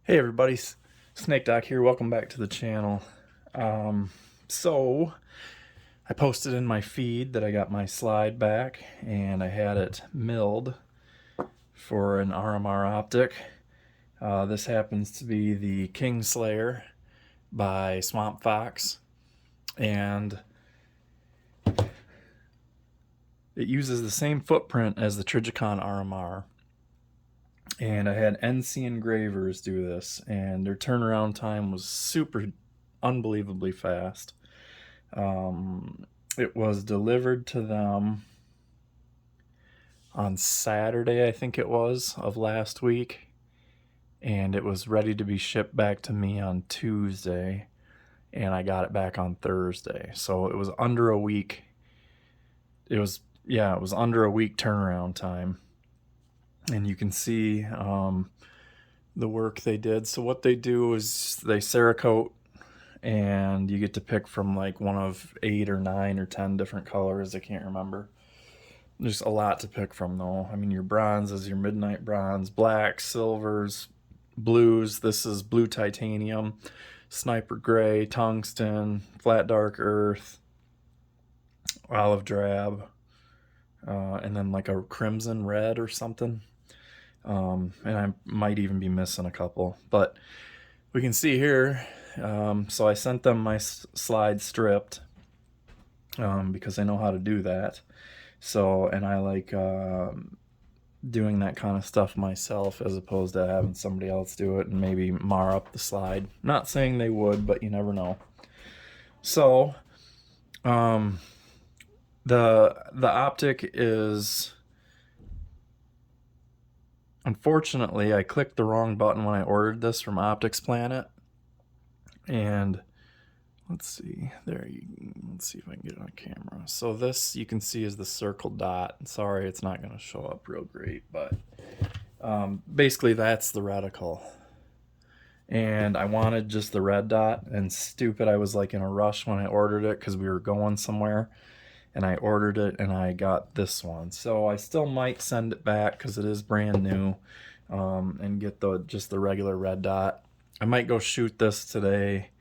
Hey everybody, Snake Doc here. Welcome back to the channel. So I posted in my feed that I got my slide back and I had it milled for an RMR optic. This happens to be the Kingslayer by Swamp Fox, and it uses the same footprint as the Trijicon RMR. And I had NC engravers do this, and their turnaround time was super unbelievably fast. It was delivered to them on Saturday, I think it was, of last week, and it was ready to be shipped back to me on Tuesday, and I got it back on Thursday. So it was under a week. It was under a week turnaround time. And you can see the work they did. So what they do is they Cerakote, and you get to pick from like one of 8 or 9 or 10 different colors. I can't remember. There's a lot to pick from though. I mean, your bronzes, your midnight bronze, blacks, silvers, blues. This is blue titanium, sniper gray, tungsten, flat dark earth, olive drab, and then like a crimson red or something. And I might even be missing a couple, but we can see here. So I sent them my slide stripped because I know how to do that. So, and I like doing that kind of stuff myself as opposed to having somebody else do it and maybe mar up the slide. Not saying they would, but you never know. So the optic is, unfortunately, I clicked the wrong button when I ordered this from Optics Planet. And let's see, let's see if I can get it on camera. So this you can see is the circle dot. Sorry, it's not going to show up real great, but basically that's the reticle. And I wanted just the red dot, and stupid, I was like in a rush when I ordered it because we were going somewhere. And I ordered it and I got this one. So I still might send it back because it is brand new, and get just the regular red dot. I might go shoot this today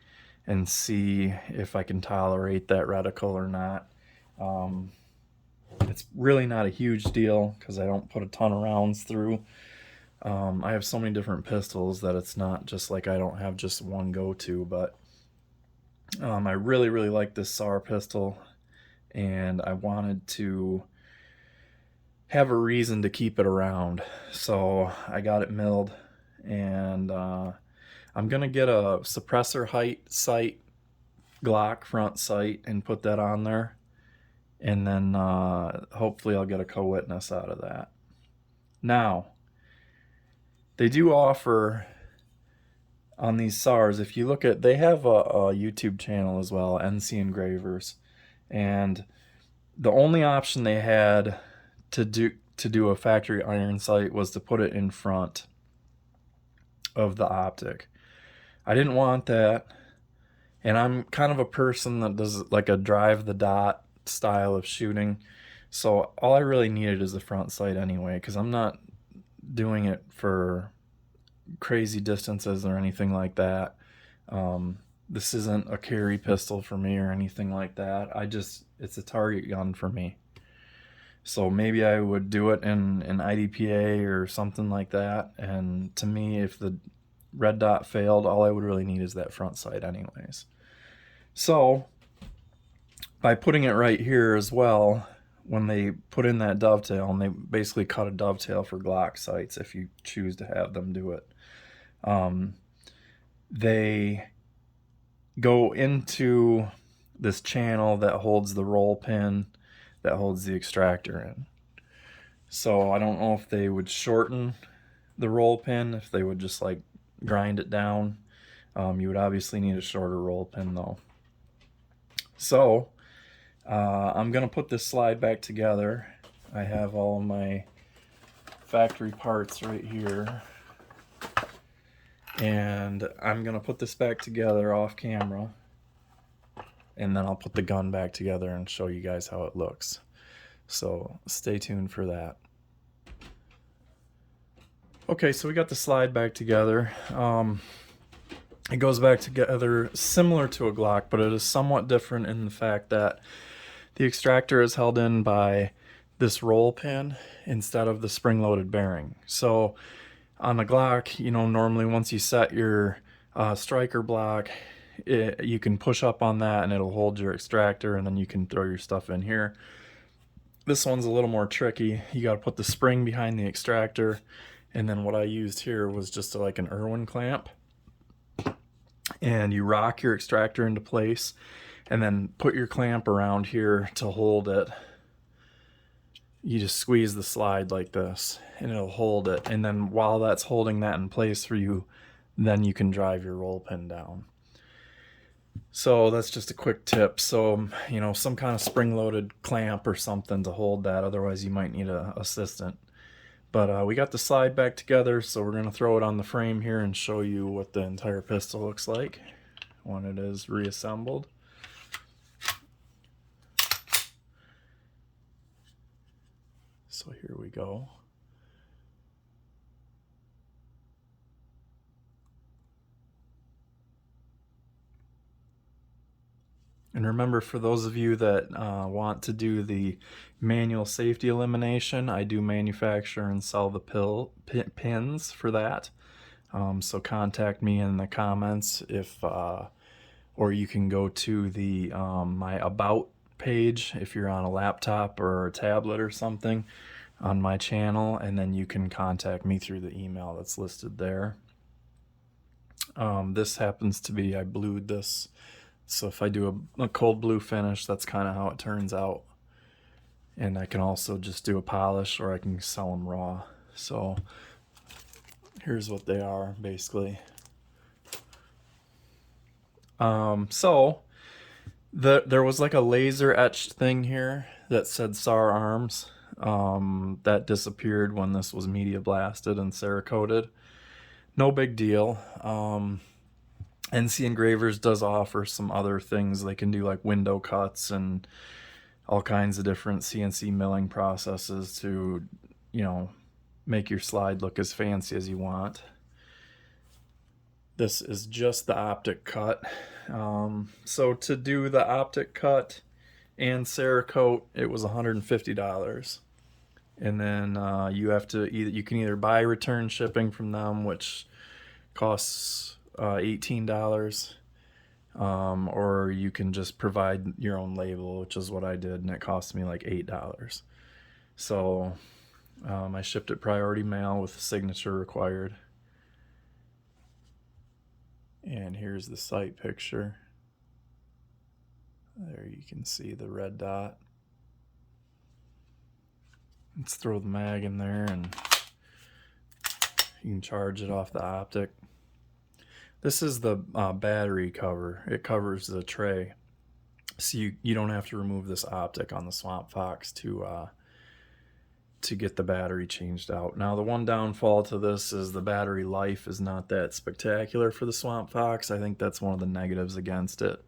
and see if I can tolerate that reticle or not. It's really not a huge deal because I don't put a ton of rounds through. I have so many different pistols that it's not just like I don't have just one go-to, but I really, really like this SAR pistol. And I wanted to have a reason to keep it around. So I got it milled, and I'm going to get a suppressor height sight, Glock front sight, and put that on there. And then hopefully I'll get a co-witness out of that. Now, they do offer on these SARs, if you look at, they have a YouTube channel as well, NC Engravers. And the only option they had to do a factory iron sight was to put it in front of the optic. I didn't want that, and I'm kind of a person that does like a drive the dot style of shooting, so all I really needed is the front sight anyway, because I'm not doing it for crazy distances or anything like that. This isn't a carry pistol for me or anything like that. It's a target gun for me. So maybe I would do it in an IDPA or something like that. And to me, if the red dot failed, all I would really need is that front sight anyways. So by putting it right here as well, when they put in that dovetail, and they basically cut a dovetail for Glock sights if you choose to have them do it, they go into this channel that holds the roll pin that holds the extractor in. So I don't know if they would shorten the roll pin, if they would just like grind it down. You would obviously need a shorter roll pin though. So I'm gonna put this slide back together. I have all of my factory parts right here, and I'm gonna put this back together off camera, and then I'll put the gun back together and show you guys how it looks. So stay tuned for that. Okay, so we got the slide back together. It goes back together similar to a Glock, but it is somewhat different in the fact that the extractor is held in by this roll pin instead of the spring-loaded bearing. So on a Glock, you know, normally once you set your striker block, you can push up on that and it'll hold your extractor, and then you can throw your stuff in here. This one's a little more tricky. You got to put the spring behind the extractor, and then what I used here was just like an Irwin clamp, and you rock your extractor into place and then put your clamp around here to hold it. You just squeeze the slide like this and it'll hold it, and then while that's holding that in place for you, then you can drive your roll pin down. So that's just a quick tip. So, you know, some kind of spring-loaded clamp or something to hold that, otherwise you might need an assistant. But we got the slide back together, so we're going to throw it on the frame here and show you what the entire pistol looks like when it is reassembled. So here we go. And remember, for those of you that want to do the manual safety elimination, I do manufacture and sell the pins for that. So contact me in the comments or you can go to the my About page if you're on a laptop or a tablet or something on my channel, and then you can contact me through the email that's listed there. This happens to be, I blued this. So if I do a cold blue finish, that's kind of how it turns out. And I can also just do a polish, or I can sell them raw. So here's what they are, basically. So there was like a laser etched thing here that said SAR ARMS. That disappeared when this was media blasted and Cerakoted. No big deal. NC Engravers does offer some other things. They can do like window cuts and all kinds of different CNC milling processes to, you know, make your slide look as fancy as you want. This is just the optic cut. So to do the optic cut and Cerakote, it was $150. And then you can either buy return shipping from them, which costs $18, or you can just provide your own label, which is what I did, and it cost me like $8. So I shipped it priority mail with a signature required. And here's the site picture. There you can see the red dot. Let's throw the mag in there and you can charge it off the optic. This is the battery cover. It covers the tray, so you don't have to remove this optic on the Swamp Fox to get the battery changed out. Now the one downfall to this is the battery life is not that spectacular for the Swamp Fox. I think that's one of the negatives against it.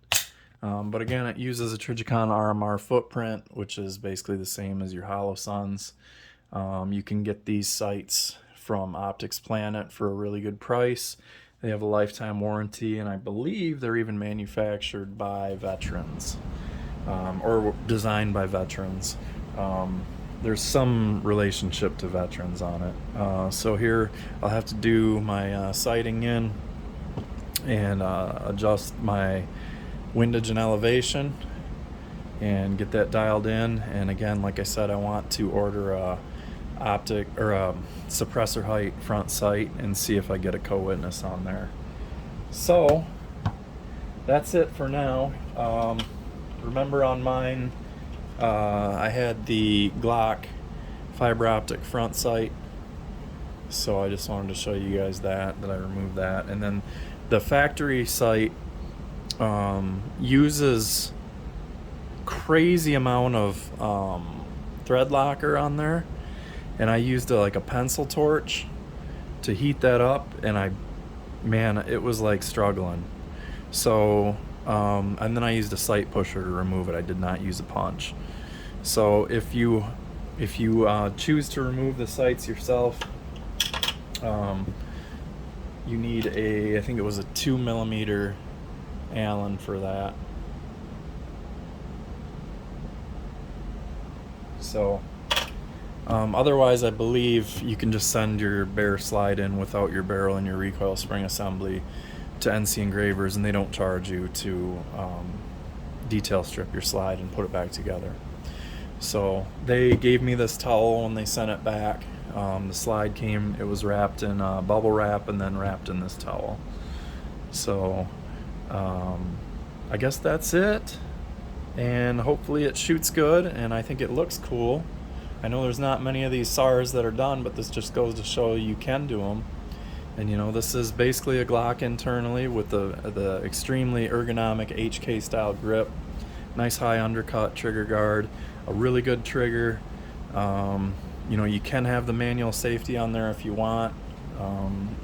But again, it uses a Trijicon RMR footprint, which is basically the same as your Holosuns. You can get these sights from Optics Planet for a really good price. They have a lifetime warranty, and I believe they're even manufactured by veterans, or designed by veterans. There's some relationship to veterans on it. So here I'll have to do my sighting in and adjust my windage and elevation and get that dialed in. And again, like I said, I want to order a optic or a suppressor height front sight and see if I get a co-witness on there. So that's it for now. Remember on mine, I had the Glock fiber optic front sight, so I just wanted to show you guys that I removed that. And then the factory sight uses crazy amount of thread locker on there, and I used like a pencil torch to heat that up, and man, it was like struggling. So and then I used a sight pusher to remove it. I did not use a punch. So if you choose to remove the sights yourself, You need I think it was a 2mm Allen for that. So otherwise, I believe you can just send your bare slide in without your barrel and your recoil spring assembly to NC Engravers, and they don't charge you to detail strip your slide and put it back together. So they gave me this towel when they sent it back. The slide came, it was wrapped in bubble wrap and then wrapped in this towel. So I guess that's it, and hopefully it shoots good, and I think it looks cool. I know there's not many of these SARs that are done, but this just goes to show you can do them. And you know, this is basically a Glock internally with the extremely ergonomic HK style grip, nice high undercut trigger guard, a really good trigger. You know, you can have the manual safety on there if you want.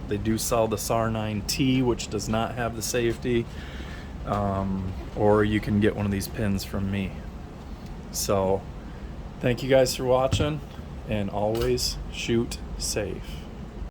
They do sell the SAR9T, which does not have the safety, or you can get one of these pins from me. So thank you guys for watching, and always shoot safe.